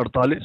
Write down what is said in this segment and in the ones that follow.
48,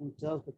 49,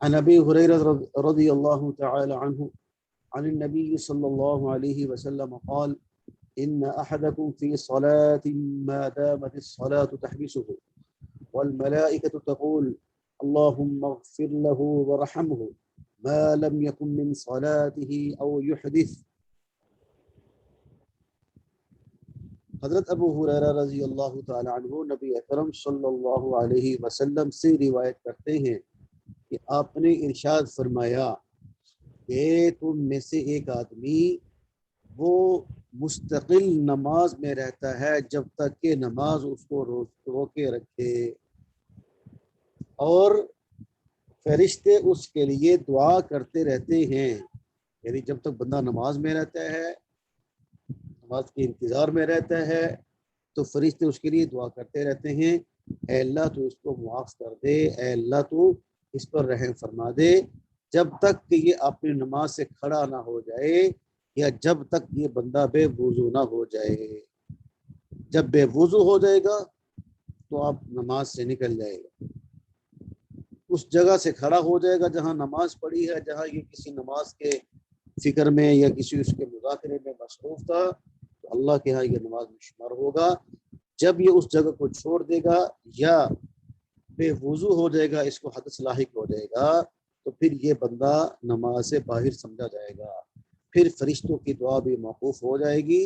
عن أبي هريرة رضي الله تعالى عنه عن النبي صلى الله عليه وسلم قال: إن أحدكم في صلاة ما دامت الصلاة تحبسه والملائكة تقول: اللهم اغفر له وارحمه ما لم يكن من صلاته أو يحدث. حضرت ابو ہریرہ رضی اللہ تعالی عنہ نبی اکرم صلی اللہ علیہ وسلم سے روایت کرتے ہیں کہ آپ نے ارشاد فرمایا کہ تم میں سے ایک آدمی وہ مستقل نماز میں رہتا ہے جب تک کہ نماز اس کو روکے رکھے، اور فرشتے اس کے لیے دعا کرتے رہتے ہیں. یعنی جب تک بندہ نماز میں رہتا ہے، نماز کے انتظار میں رہتا ہے، تو فرشتے اس کے لیے دعا کرتے رہتے ہیں: اے اللہ تو اس کو معاف کر دے، اے اللہ تو اس پر رحم فرما دے، جب تک کہ یہ اپنی نماز سے کھڑا نہ ہو جائے یا جب تک یہ بندہ بے وضو نہ ہو جائے. جب بے وضو ہو جائے گا تو آپ نماز سے نکل جائے گا، اس جگہ سے کھڑا ہو جائے گا جہاں نماز پڑھی ہے، جہاں یہ کسی نماز کے فکر میں یا کسی اس کے مذاکرے میں مصروف تھا، تو اللہ کے ہاں یہ نماز میں شمار ہوگا. جب یہ اس جگہ کو چھوڑ دے گا یا بے وضو ہو جائے گا، اس کو حدث لاحق ہو جائے گا، تو پھر یہ بندہ نماز سے باہر سمجھا جائے گا، پھر فرشتوں کی دعا بھی موقوف ہو جائے گی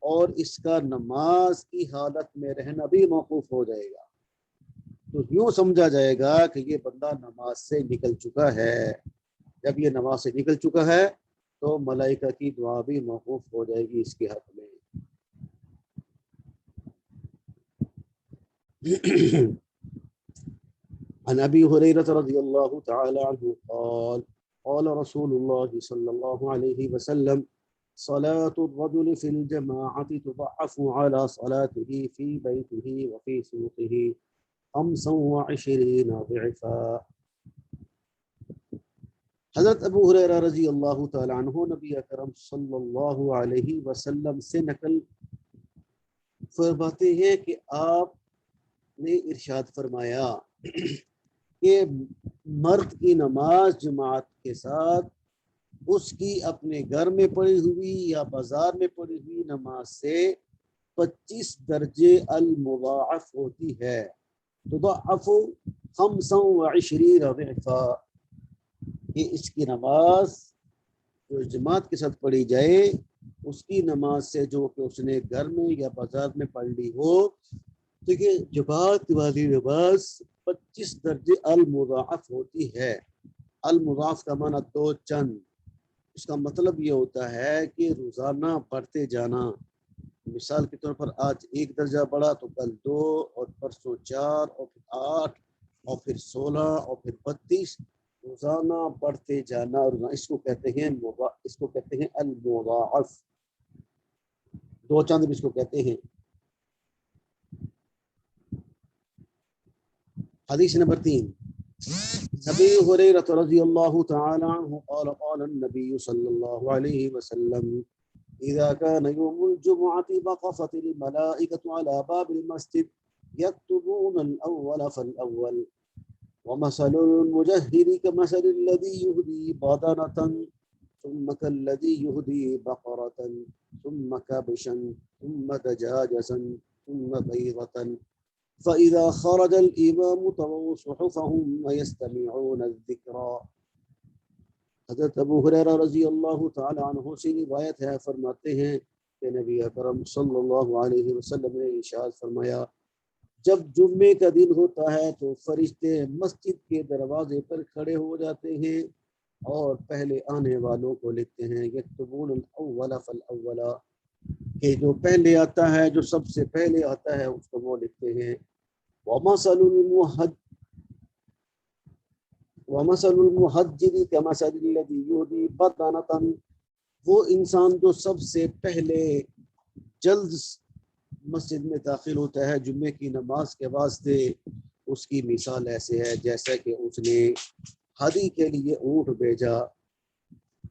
اور اس کا نماز کی حالت میں رہنا بھی موقوف ہو جائے گا. تو یوں سمجھا جائے گا کہ یہ بندہ نماز سے نکل چکا ہے. جب یہ نماز سے نکل چکا ہے تو ملائکہ کی دعا بھی موقوف ہو جائے گی اس کے حق میں۔ عن ابی ہریرہ رضی اللہ تعالی عنہ قال قال رسول اللہ صلی اللہ علیہ وسلم صلاة الرجل في الجماعة تضعف على صلاته في بيته وفي سوقه 25 ضعفا۔ حضرت ابو ہریرہ رضی اللہ تعالی عنہ نبی اکرم صلی اللہ علیہ وسلم سے نقل فرماتے ہیں کہ آپ نے ارشاد فرمایا کہ مرد کی نماز جماعت کے ساتھ اس کی اپنے گھر میں پڑھی ہوئی یا بازار میں پڑھی ہوئی نماز سے 25 درجے المضاعف ہوتی ہے۔ تضاعف 25 ضعفا، کہ اس کی نماز جو جماعت کے ساتھ پڑھی جائے اس کی نماز سے جو کہ اس نے گھر میں یا بازار میں پڑھ لی ہو، تو یہ جماعت والی نماز 25 درجے المضاعف ہوتی ہے۔ المضاعف کا معنی دو چند، اس کا مطلب یہ ہوتا ہے کہ روزانہ بڑھتے جانا۔ مثال کے طور پر آج 1 درجہ بڑھا تو کل 2 اور پرسوں 4 اور پھر 8 اور پھر 16 اور پھر 32، روزانہ بڑھتے جانا، اس کو کہتے ہیں المضاعف، دو چند بھی اس کو کہتے ہیں۔ حدیث نمبر 3، نبی ہریرہ رضی اللہ تعالی عنہ قال قال النبی صلی اللہ علیہ وسلم اذا كان يوم الجمعة وقفت الملائكة على باب المسجد يكتبون الأول فالأول ومثل المجهر كمثل الذي يهدي بدنة ثم كالذي يهدي بقرة ثم كبشا ثم دجاجة ثم بيضة فإذا خرج الإمام طووا صحفهم ويستمعون الذكرى۔ حضرت ابو ہریرہ رضی اللہ تعالی عنہ سے روایت ہے، فرماتے ہیں کہ نبی اکرم صلی اللہ علیہ وسلم نے ارشاد فرمایا، جب جمعے کا دن ہوتا ہے تو فرشتے مسجد کے دروازے پر کھڑے ہو جاتے ہیں اور پہلے آنے والوں کو لکھتے ہیں، یکتبون الاول فالاول، کہ جو پہلے آتا ہے، جو سب سے پہلے آتا ہے اس کو وہ لکھتے ہیں۔ وَمَثَلُ الْمُحَجِّرِ كَمَثَلِ الَّذِي يُهْدِي بَطَنَةً، وہ انسان جو سب سے پہلے جلد مسجد میں داخل ہوتا ہے جمعے کی نماز کے واسطے، اس کی مثال ایسے ہے جیسا کہ اس نے ہدی کے لیے اونٹ بھیجا۔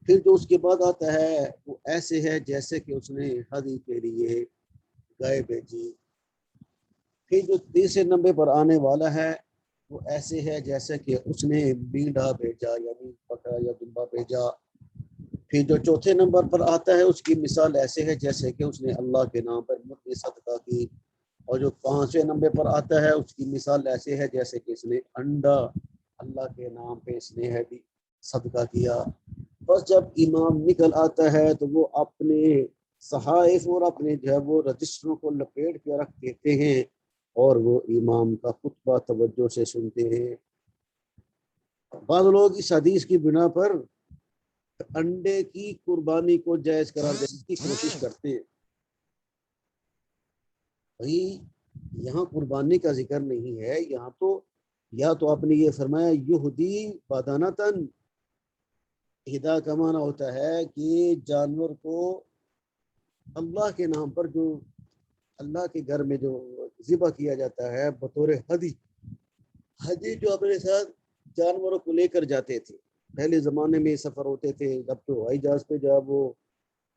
پھر جو اس کے بعد آتا ہے وہ ایسے ہے جیسے کہ اس نے ہدی کے لیے گائے بھیجی۔ پھر جو تیسرے نمبر پر آنے والا ہے وہ ایسے ہے جیسے کہ اس نے بینڈا بھیجا، یعنی بکرا یا دمبا بھیجا۔ پھر جو چوتھے نمبر پر آتا ہے اس کی مثال ایسے ہے جیسے کہ اس نے اللہ کے نام پر مرغی صدقہ کی۔ اور جو 5ویں نمبر پر آتا ہے اس کی مثال ایسے ہے جیسے کہ اس نے انڈا اللہ کے نام پہ اس نے صدقہ کیا۔ بس جب امام نکل آتا ہے تو وہ اپنے صحائف اور اپنے جو ہے وہ رجسٹروں کو لپیٹ کے رکھ دیتے ہیں اور وہ امام کا خطبہ توجہ سے سنتے ہیں۔ بعض لوگ اس حدیث کی بنا پر انڈے کی قربانی کو جائز قرار دینے کی کوشش کرتے ہیں۔ بھائی یہاں قربانی کا ذکر نہیں ہے، یہاں تو یا تو آپ نے یہ فرمایا یہدی بدنتن، ہدا کا معنی ہوتا ہے کہ جانور کو اللہ کے نام پر جو اللہ کے گھر میں جو ذبح کیا جاتا ہے بطور ہدی، حجی جو اپنے ساتھ جانوروں کو لے کر جاتے تھے۔ پہلے زمانے میں سفر ہوتے تھے، جب تو ہوائی جہاز پہ جب وہ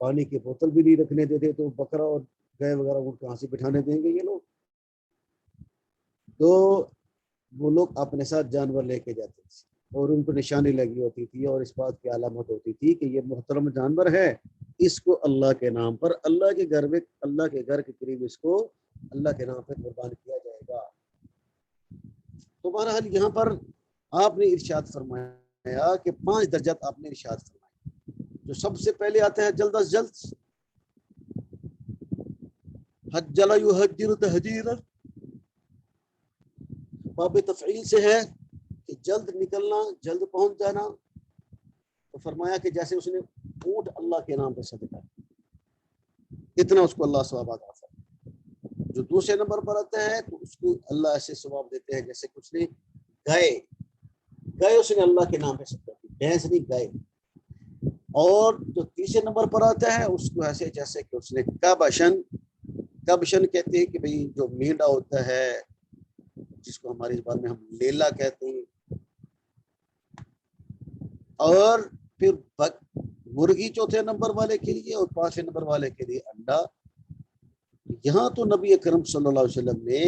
پانی کی بوتل بھی نہیں رکھنے دیتے تو بکرا اور گائے وغیرہ وہ کہاں سے بٹھانے دیں گے یہ لوگ، تو وہ لوگ اپنے ساتھ جانور لے کے جاتے تھے اور ان کو نشانی لگی ہوتی تھی اور اس بات کی علامت ہوتی تھی کہ یہ محترم جانور ہے، اس کو اللہ کے نام پر اللہ کے گھر میں اللہ کے گھر کے قریب اس کو اللہ کے نام پر قربان کیا جائے گا۔ تو بہرحال یہاں پر آپ نے ارشاد فرمایا کہ 5 درجات آپ نے ارشاد فرمایا۔ جو سب سے پہلے آتا ہے جلد از جلد، حجل یحجر تحجیرا، باب تفعیل سے ہے کہ جلد نکلنا، جلد پہنچ جانا۔ فرمایا کہ جیسے اس نے اونٹ اللہ کے نام پہ صدقہ اتنا اس کو اللہ ثواب عطا فرمائے. جو دوسرے نمبر پر آتا ہے تو اس کو اللہ ایسے ثواب دیتے ہیں جیسے کچھ نے گائے اس نے اللہ کے نام پہ صدقہ کی, بھینس نہیں گائے. اور جو تیسرے نمبر پر آتا ہے اس کو ایسے جیسے کہ اس نے کبشن کہتے ہیں کہ بھئی جو مینڈا ہوتا ہے جس کو ہماری زبان میں ہم لیلا کہتے ہیں, اور پھر مرغی چوتھے نمبر والے کے لیے اور پانچویں نمبر والے کے لیے انڈا. یہاں تو نبی اکرم صلی اللہ علیہ وسلم نے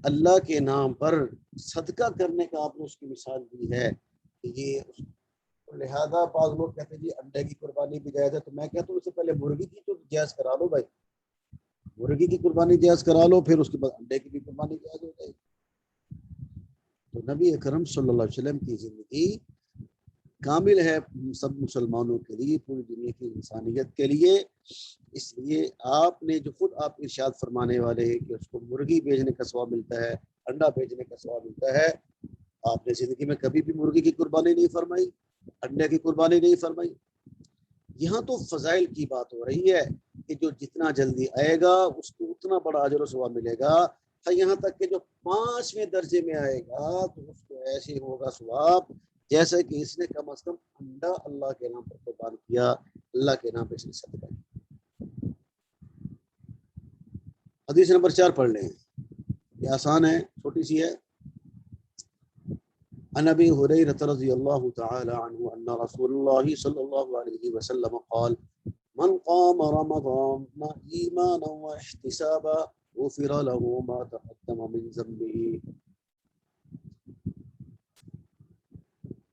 اللہ کے نام پر صدقہ کرنے کا آپ نے اس کی مثال دی ہے کہ یہ, لہذا بعض لوگ کہتے ہیں جی انڈے کی قربانی بھی جائز ہے, تو میں کہتا ہوں اس سے پہلے مرغی کی تو جائز کرا لو بھائی, مرغی کی قربانی جائز کرا لو, پھر اس کے بعد انڈے کی بھی قربانی جائز ہو جائے. تو نبی اکرم صلی اللہ علیہ وسلم کی زندگی کامل ہے سب مسلمانوں کے لیے, پوری دنیا کی انسانیت کے لیے. اس لیے آپ نے جو خود آپ ارشاد فرمانے والے ہیں کہ اس کو مرغی بیچنے کا ثواب ملتا ہے, انڈا بیچنے کا ثواب ملتا ہے, آپ نے زندگی میں کبھی بھی مرغی کی قربانی نہیں فرمائی, انڈے کی قربانی نہیں فرمائی. یہاں تو فضائل کی بات ہو رہی ہے کہ جو جتنا جلدی آئے گا اس کو اتنا بڑا اجر و ثواب ملے گا. یہاں تک کہ جو 5ویں درجے میں آئے گا تو اس کو ایسے ہوگا ثواب جیسے کہ اس نے کم از کم انڈا اللہ کے نام پر قربان کیا, اللہ کے نام پہ اس نے صدقہ کیا. حدیث نمبر 4 پڑھ لیں, یہ آسان ہے, چھوٹی سی ہے. عن ابي هريره رضي الله تعالى عنه ان رسول الله صلى الله عليه وسلم قال من قام رمضان ايمانا واحتسابا غفر له ما تقدم من ذنبه.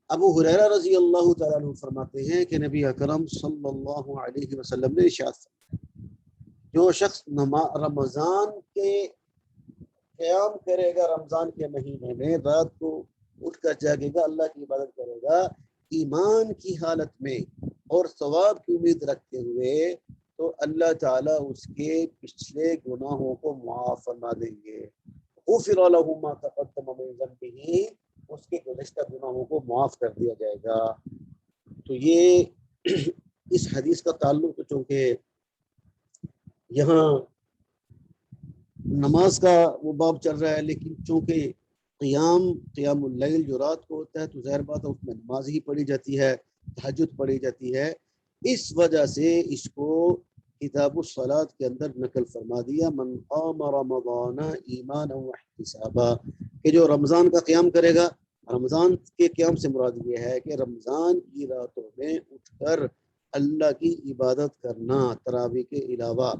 ابو ہریرہ رضی اللہ تعالیٰ عنہ فرماتے ہیں کہ نبی اکرم صلی اللہ علیہ وسلم نے ارشاد فرمایا جو شخص رمضان کے قیام کرے گا, رمضان کے مہینے میں رات کو اٹھ کر جاگے گا, اللہ کی عبادت کرے گا ایمان کی حالت میں اور ثواب کی امید رکھتے ہوئے, تو اللہ تعالیٰ اس کے پچھلے گناہوں کو معاف فرما دیں گے. غفر له ما تقدم من ذنبه, اس کے گزشتہ گناہوں کو معاف کر دیا جائے گا. تو یہ اس حدیث کا تعلق چونکہ یہاں نماز کا وہ باب چل رہا ہے, لیکن چونکہ قیام اللیل جو رات کو ہوتا ہے تو ظاہر بات ہے اس میں نماز ہی پڑھی جاتی ہے, تہجد پڑھی جاتی ہے, اس وجہ سے اس کو کتاب الصلاۃ کے اندر نقل فرما دیا من قام رمضان ایمانا واحتسابا, کہ جو رمضان کا قیام کرے گا. رمضان کے قیام سے مراد یہ ہے کہ رمضان کی راتوں میں اٹھ کر اللہ کی عبادت کرنا, تراویح کے علاوہ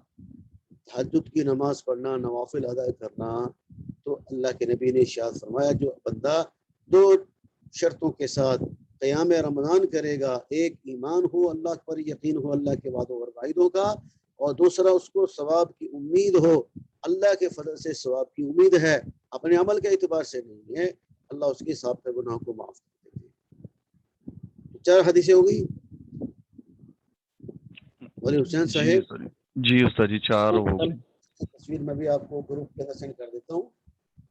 تہجد کی نماز پڑھنا, نوافل ادا کرنا. تو اللہ کے نبی نے ارشاد فرمایا جو بندہ 2 شرطوں کے ساتھ قیام رمضان کرے گا, ایک ایمان ہو اللہ پر, یقین ہو اللہ کے وعدوں اور وعیدوں کا, اور دوسرا اس کو ثواب کی امید ہو, اللہ کے فضل سے ثواب کی امید ہے, اپنے عمل کے اعتبار سے نہیں ہے, اللہ اس کے حساب سے گناہ کو معاف کر دیں گے. 4 حدیثیں ہو گئی. ولی حسین صاحب جی استاد جی 4 ہو گئی. تصویر میں بھی آپ کو گروپ کے اندر سینڈ کر دیتا ہوں.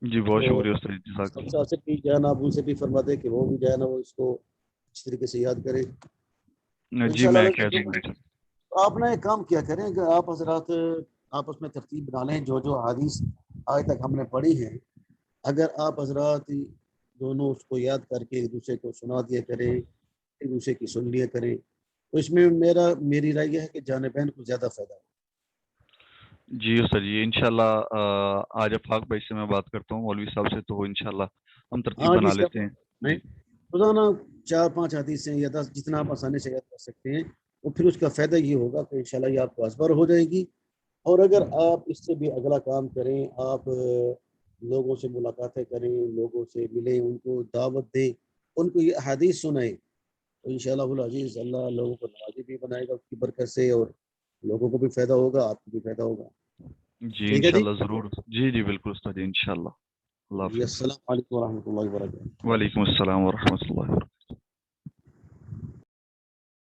جی بہت شکریہ استاد جی. سے بھی جو ہے نا ابو سے بھی فرما دے کہ وہ بھی جو ہے نا وہ اس کو اس طریقے سے یاد کرے. جی میں کہہ دوں گا. آپ نے ایک کام کیا کریں کہ آپ حضرات آپس میں ترتیب بنا لیں, جو حدیث آج تک ہم نے پڑھی ہیں, اگر آپ حضرات دونوں اس کو یاد کر کے ایک دوسرے کو سنا دیا کریں, ایک دوسرے کی سن لیا کریں, تو اس میں میری رائے یہ ہے کہ جانبین کو زیادہ فائدہ ہو. جی استاد جی انشاءاللہ آج افاق بھائی سے میں بات کرتا ہوں, مولوی صاحب سے, تو انشاءاللہ ہم ترتیب بنا لیتے ہیں. روزانہ 4-5 حدیثیں یا 10 جتنا آپ آسانی سے یاد کر سکتے ہیں, اور پھر اس کا فائدہ یہ ہوگا کہ انشاءاللہ یہ آپ کو ازبر ہو جائے گی. اور اگر آپ اس سے بھی اگلا کام کریں, آپ لوگوں سے ملاقاتیں کریں, لوگوں سے ملیں, ان کو دعوت دیں, ان کو یہ حدیث سنائیں, تو انشاءاللہ العزیز اللہ لوگوں کو نوازی بھی بنائے گا اس کی برکت سے, اور لوگوں کو بھی فائدہ ہوگا, آپ کو بھی فائدہ ہوگا. جی انشاءاللہ ضرور. جی بالکل استاد جی انشاءاللہ. اللہ حافظ. السلام علیکم ورحمۃ اللہ وبرکاتہ. وعلیکم السلام ورحمۃ اللہ وبرکاتہ.